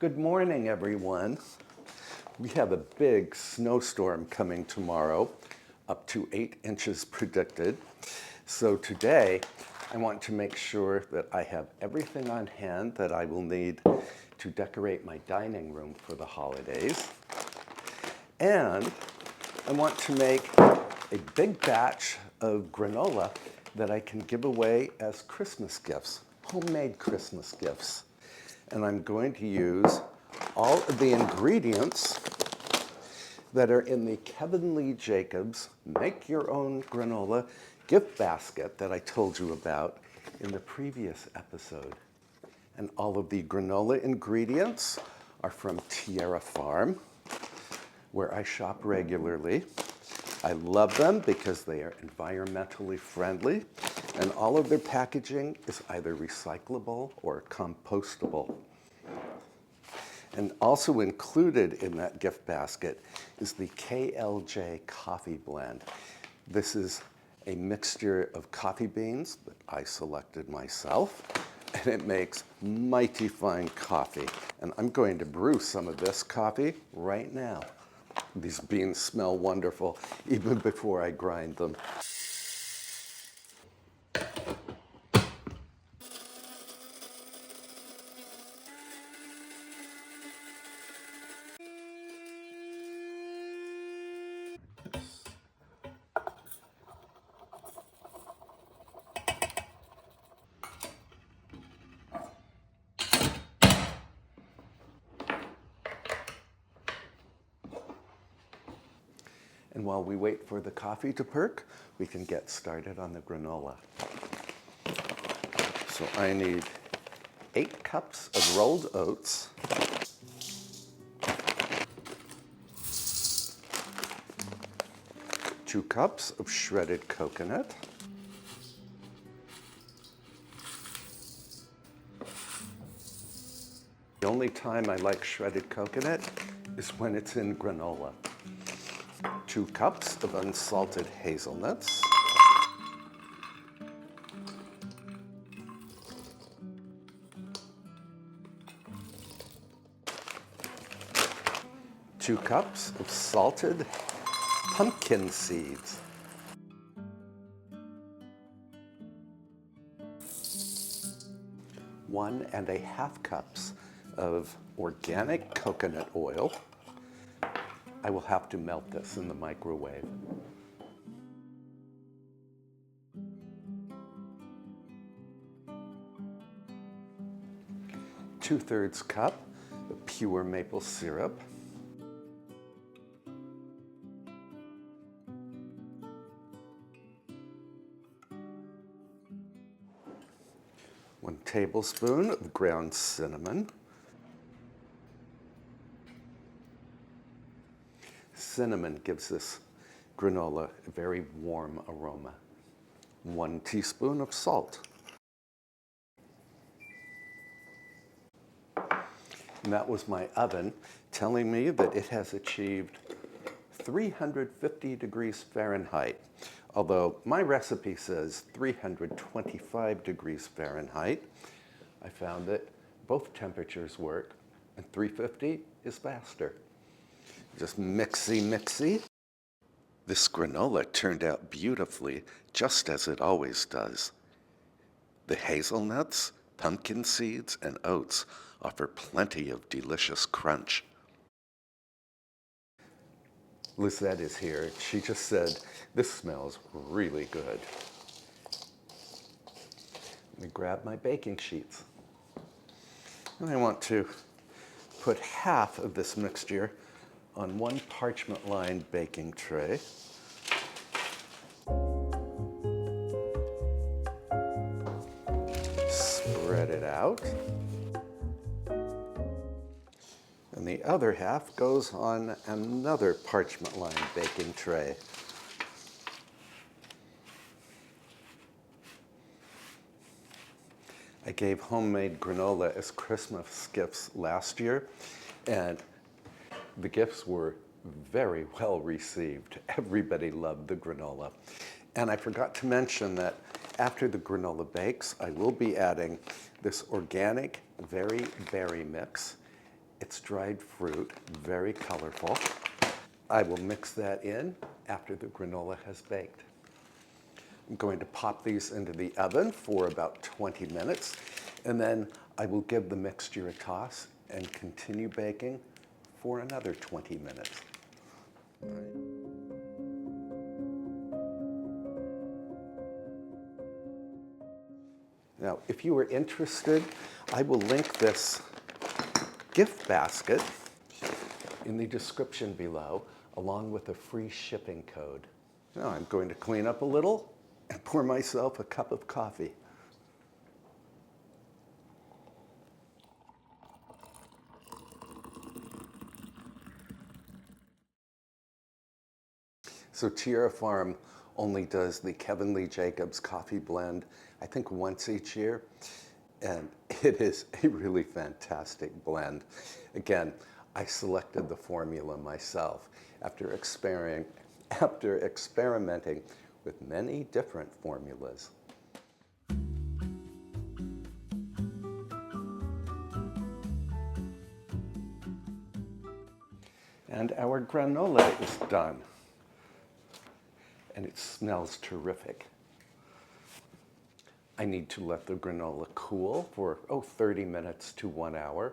Good morning, everyone. We have a big snowstorm coming tomorrow, up to 8 inches predicted. So today, I want to make sure that I have everything on hand that I will need to decorate my dining room for the holidays. And I want to make a big batch of granola that I can give away as Christmas gifts, homemade Christmas gifts. And I'm going to use all of the ingredients that are in the Kevin Lee Jacobs Make Your Own Granola gift basket that I told you about in the previous episode. And all of the granola ingredients are from Tierra Farm, where I shop regularly. I love them because they are environmentally friendly, and all of their packaging is either recyclable or compostable. And also included in that gift basket is the KLJ coffee blend. This is a mixture of coffee beans that I selected myself, and it makes mighty fine coffee. And I'm going to brew some of this coffee right now. These beans smell wonderful even before I grind them. And while we wait for the coffee to perk, we can get started on the granola. So I need 8 cups of rolled oats, 2 cups of shredded coconut, the only time I like shredded coconut is when it's in granola. 2 cups of unsalted hazelnuts, 2 cups of salted pumpkin seeds, 1½ cups of organic coconut oil. I will have to melt this in the microwave. 2/3 cup of pure maple syrup, 1 tablespoon of ground cinnamon. Cinnamon gives this granola a very warm aroma. 1 teaspoon of salt. And that was my oven telling me that it has achieved 350 degrees Fahrenheit, although my recipe says 325 degrees Fahrenheit. I found that both temperatures work, and 350 is faster. Just mixy. This granola turned out beautifully, just as it always does. The hazelnuts, pumpkin seeds, and oats offer plenty of delicious crunch. Lizette is here. She just said, "This smells really good." Let me grab my baking sheets. And I want to put half of this mixture on 1 parchment-lined baking tray. Spread it out. And the other half goes on another parchment-lined baking tray. I gave homemade granola as Christmas gifts last year, and the gifts were very well received. Everybody loved the granola. And I forgot to mention that after the granola bakes, I will be adding this organic very berry mix. It's dried fruit, very colorful. I will mix that in after the granola has baked. I'm going to pop these into the oven for about 20 minutes, and then I will give the mixture a toss and continue baking for another 20 minutes. All right. Now, if you are interested, I will link this gift basket in the description below, along with a free shipping code. Now I'm going to clean up a little and pour myself a cup of coffee. So Tierra Farm only does the KLJSHIPS coffee blend, I think once each year, and it is a really fantastic blend. Again, I selected the formula myself after experimenting with many different formulas. And our granola is done. And it smells terrific. I need to let the granola cool for 30 minutes to 1 hour.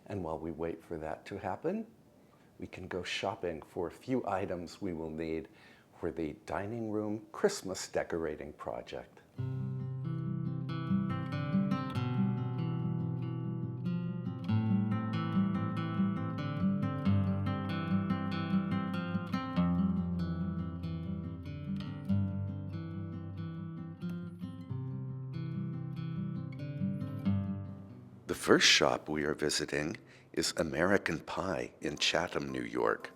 And while we wait for that to happen, we can go shopping for a few items we will need for the dining room Christmas decorating project. The first shop we are visiting is American Pie in Chatham, New York.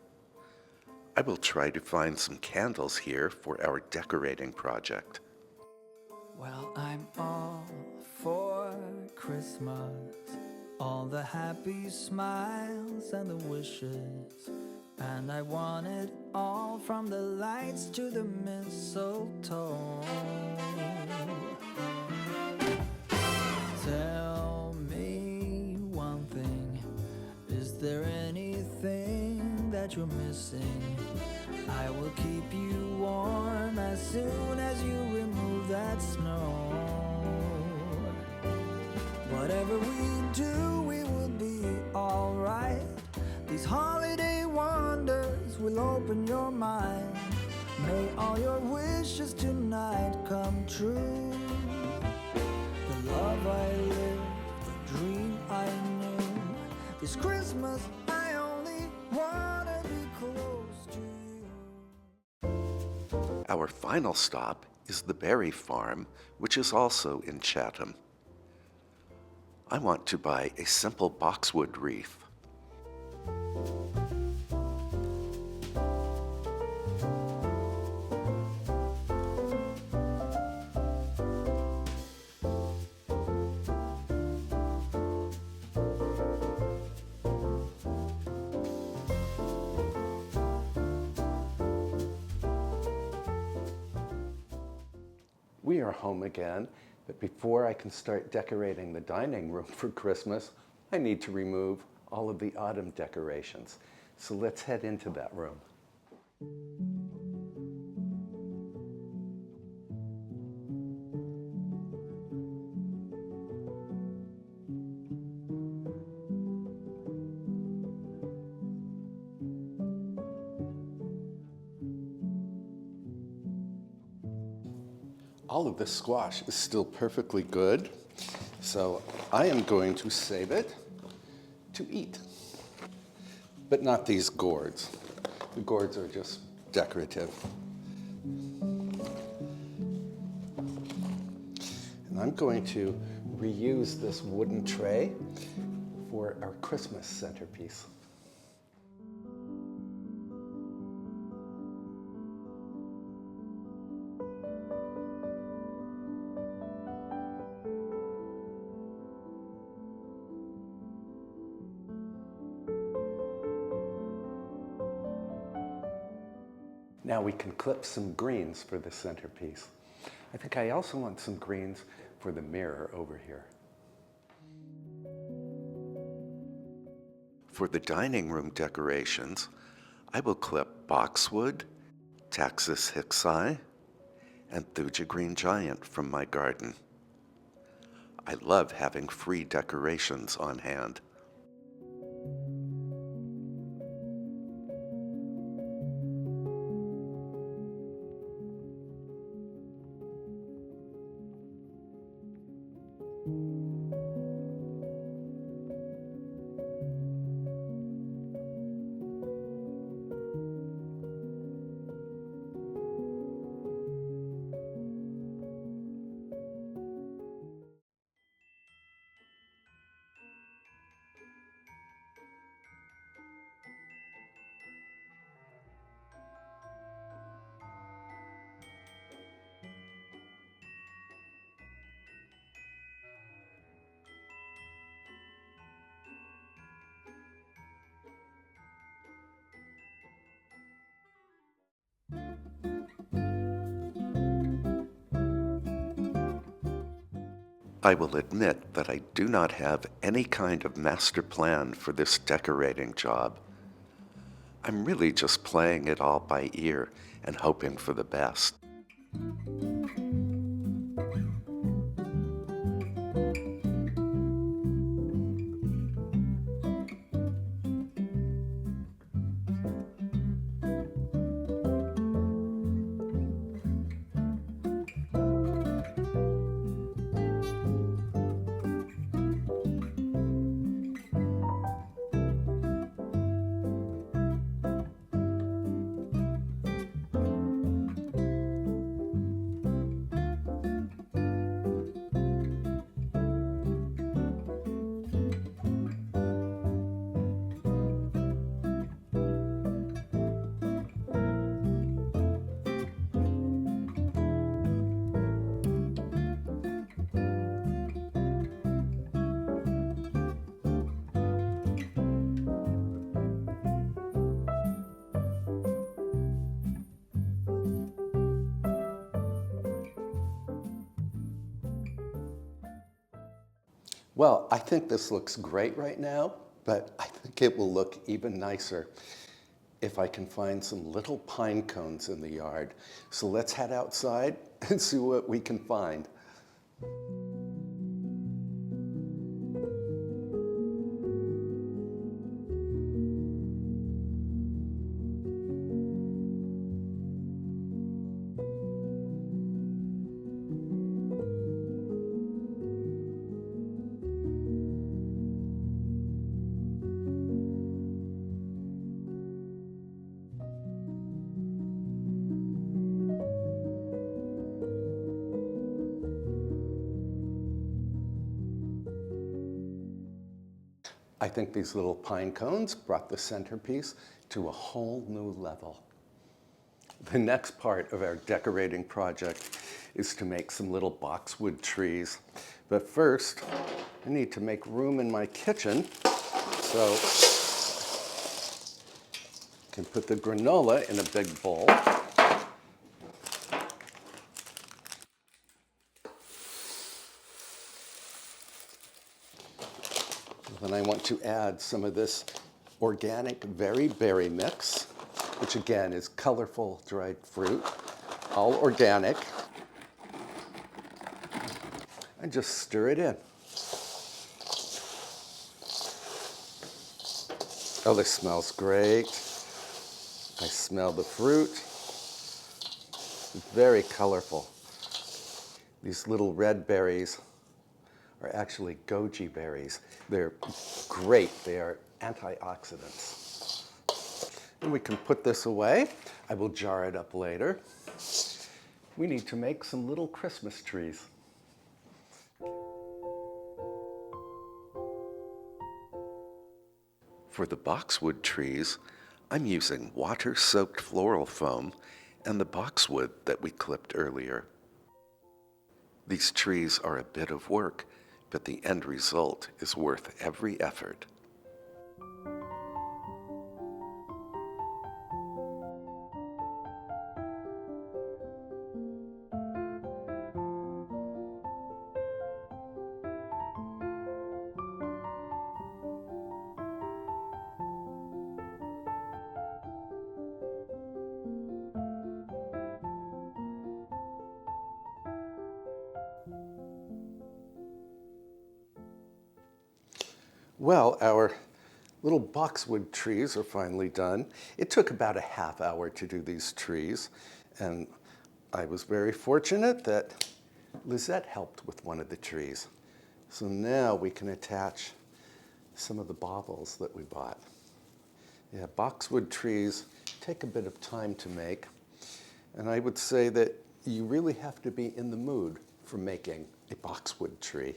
I will try to find some candles here for our decorating project. Well, I'm all for Christmas, all the happy smiles and the wishes, and I want it all from the lights to the mistletoe. Tell me one thing, is there anything that you're missing? I will keep you warm as soon as you remove that snow. Whatever we do, we will be alright. These holiday wonders will open your mind. May all your wishes tonight come true. The love I lived, the dream I knew. This Christmas I only wanna be close to you. Our final stop is the berry farm, which is also in Chatham. I want to buy a simple boxwood wreath. We are home again, but before I can start decorating the dining room for Christmas, I need to remove all of the autumn decorations. So let's head into that room. All of this squash is still perfectly good, so I am going to save it to eat. But not these gourds. The gourds are just decorative. And I'm going to reuse this wooden tray for our Christmas centerpiece. Now we can clip some greens for the centerpiece. I think I also want some greens for the mirror over here. For the dining room decorations, I will clip boxwood, Taxus hicksii, and Thuja green giant from my garden. I love having free decorations on hand. I will admit that I do not have any kind of master plan for this decorating job. I'm really just playing it all by ear and hoping for the best. Well, I think this looks great right now, but I think it will look even nicer if I can find some little pine cones in the yard. So let's head outside and see what we can find. I think these little pine cones brought the centerpiece to a whole new level. The next part of our decorating project is to make some little boxwood trees. But first, I need to make room in my kitchen, so I can put the granola in a big bowl. Then I want to add some of this organic berry mix, which again is colorful dried fruit, all organic. And just stir it in. Oh, this smells great. I smell the fruit. Very colorful. These little red berries are actually goji berries. They're great. They are antioxidants. And we can put this away. I will jar it up later. We need to make some little Christmas trees. For the boxwood trees, I'm using water-soaked floral foam and the boxwood that we clipped earlier. These trees are a bit of work, but the end result is worth every effort. Well, our little boxwood trees are finally done. It took about a half hour to do these trees, and I was very fortunate that Lizette helped with one of the trees. So now we can attach some of the baubles that we bought. Yeah, boxwood trees take a bit of time to make, and I would say that you really have to be in the mood for making a boxwood tree.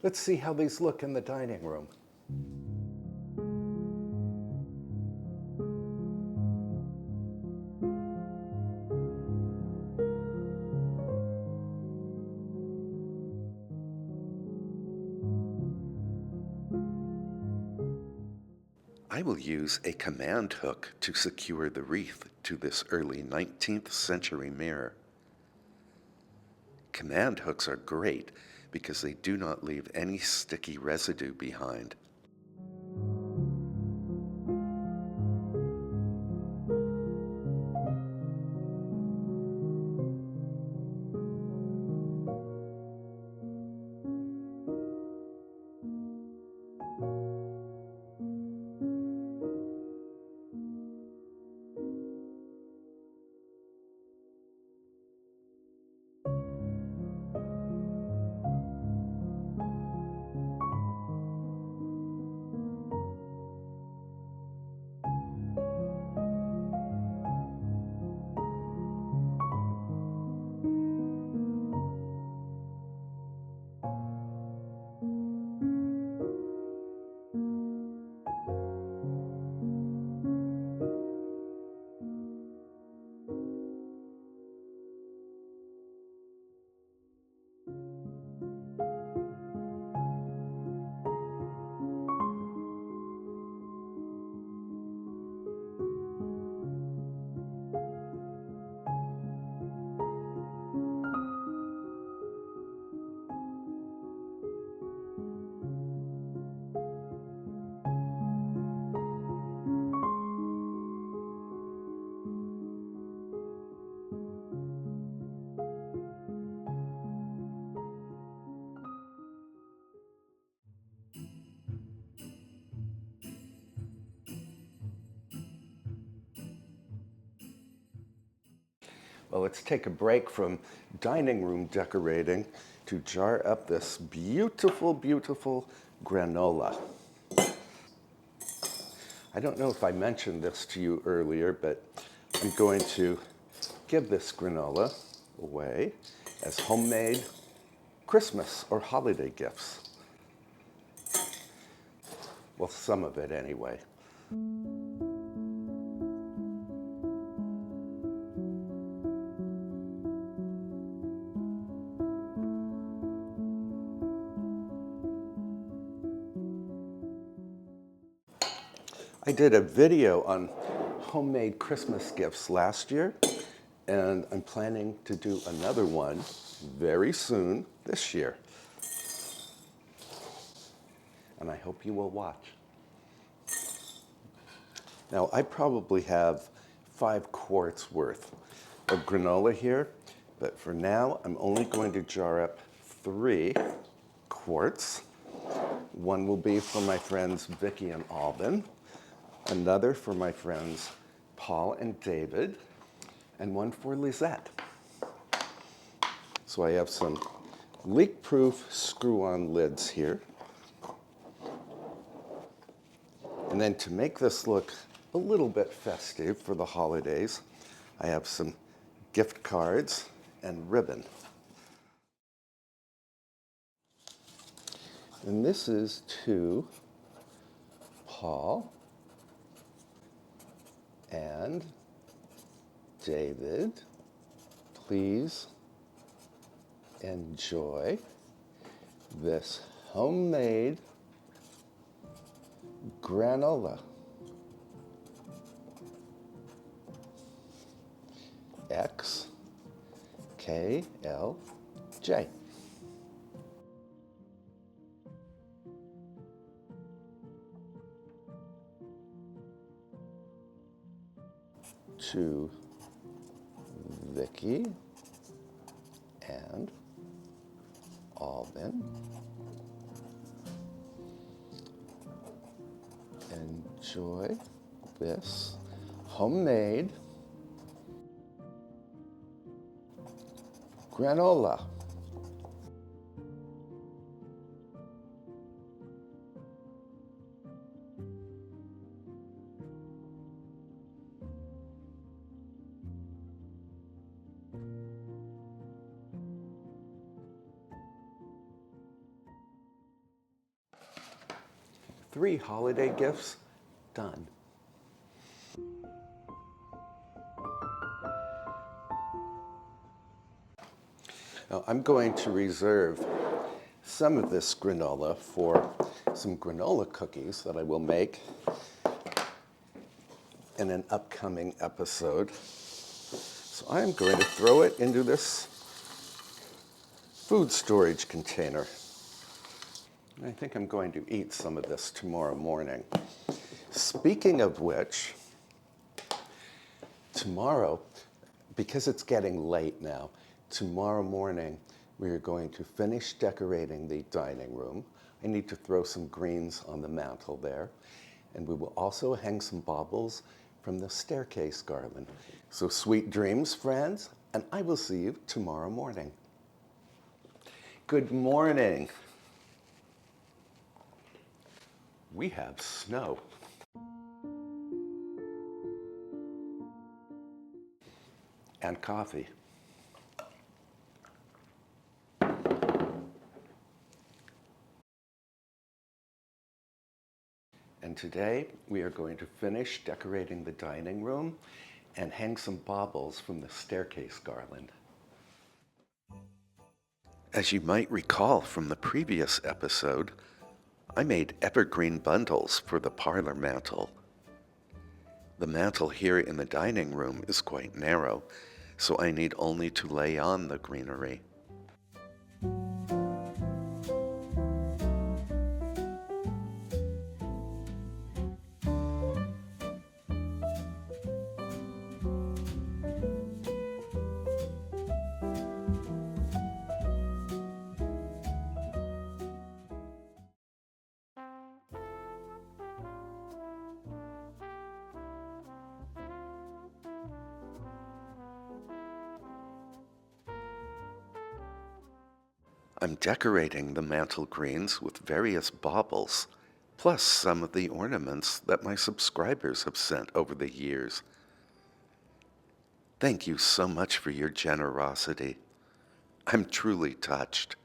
Let's see how these look in the dining room. I will use a command hook to secure the wreath to this early 19th century mirror. Command hooks are great because they do not leave any sticky residue behind. Well, let's take a break from dining room decorating to jar up this beautiful, beautiful granola. I don't know if I mentioned this to you earlier, but I'm going to give this granola away as homemade Christmas or holiday gifts. Well, some of it anyway. I did a video on homemade Christmas gifts last year, and I'm planning to do another one very soon this year. And I hope you will watch. Now, I probably have 5 quarts worth of granola here, but for now, I'm only going to jar up 3 quarts. One will be for my friends Vicky and Alvin, another for my friends Paul and David, and one for Lizette. So I have some leak-proof screw-on lids here. And then to make this look a little bit festive for the holidays, I have some gift cards and ribbon. And this is to Paul and David. Please enjoy this homemade granola. xKLJ. to Vicky and Alvin. Enjoy this homemade granola. Three holiday gifts done. Now, I'm going to reserve some of this granola for some granola cookies that I will make in an upcoming episode. So I'm going to throw it into this food storage container. I think I'm going to eat some of this tomorrow morning. Speaking of which, tomorrow, because it's getting late now, tomorrow morning we are going to finish decorating the dining room. I need to throw some greens on the mantle there. And we will also hang some baubles from the staircase garland. So sweet dreams, friends, and I will see you tomorrow morning. Good morning. We have snow. And coffee. And today we are going to finish decorating the dining room and hang some baubles from the staircase garland. As you might recall from the previous episode, I made evergreen bundles for the parlor mantle. The mantle here in the dining room is quite narrow, so I need only to lay on the greenery. I'm decorating the mantle greens with various baubles, plus some of the ornaments that my subscribers have sent over the years. Thank you so much for your generosity. I'm truly touched.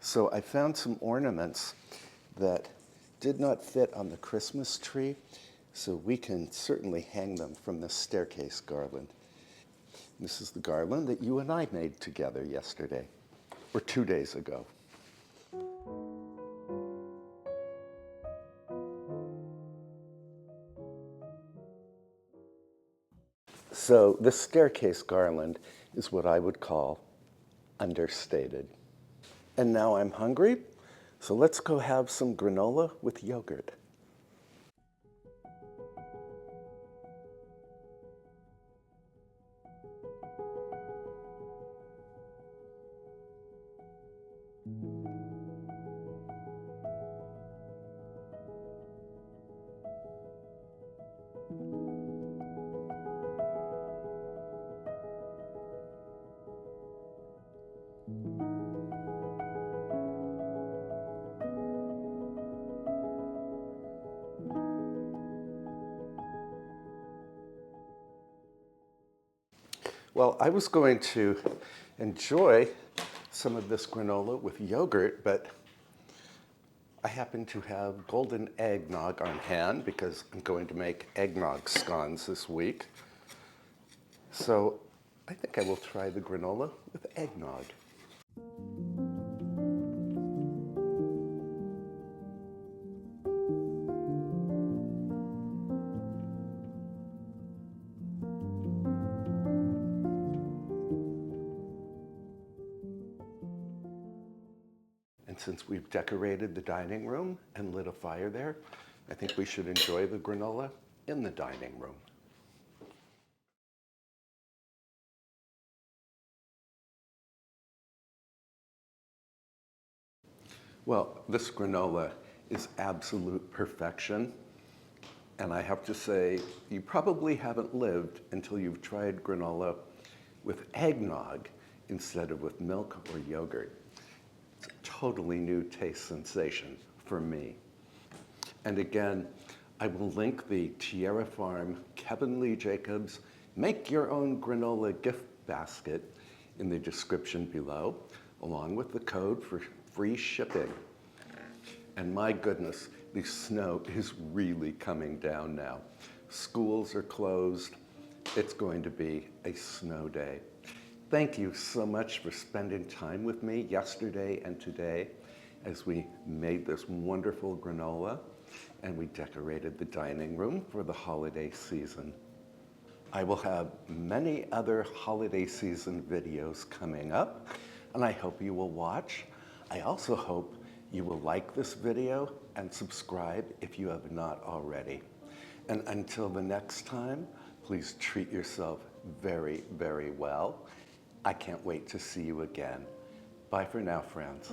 So I found some ornaments that did not fit on the Christmas tree, so we can certainly hang them from the staircase garland. This is the garland that you and I made together yesterday, or 2 days ago. So the staircase garland is what I would call understated. And now I'm hungry, so let's go have some granola with yogurt. Well, I was going to enjoy some of this granola with yogurt, but I happen to have golden eggnog on hand because I'm going to make eggnog scones this week. So I think I will try the granola with eggnog. And since we've decorated the dining room and lit a fire there, I think we should enjoy the granola in the dining room. Well, this granola is absolute perfection. And I have to say, you probably haven't lived until you've tried granola with eggnog instead of with milk or yogurt. It's a totally new taste sensation for me. And again, I will link the Tierra Farm KLJSHIPS Make Your Own Granola gift basket in the description below, along with the code for free shipping. And my goodness, the snow is really coming down now. Schools are closed. It's going to be a snow day. Thank you so much for spending time with me yesterday and today as we made this wonderful granola and we decorated the dining room for the holiday season. I will have many other holiday season videos coming up, and I hope you will watch. I also hope you will like this video and subscribe if you have not already. And until the next time, please treat yourself very, very well. I can't wait to see you again. Bye for now, friends.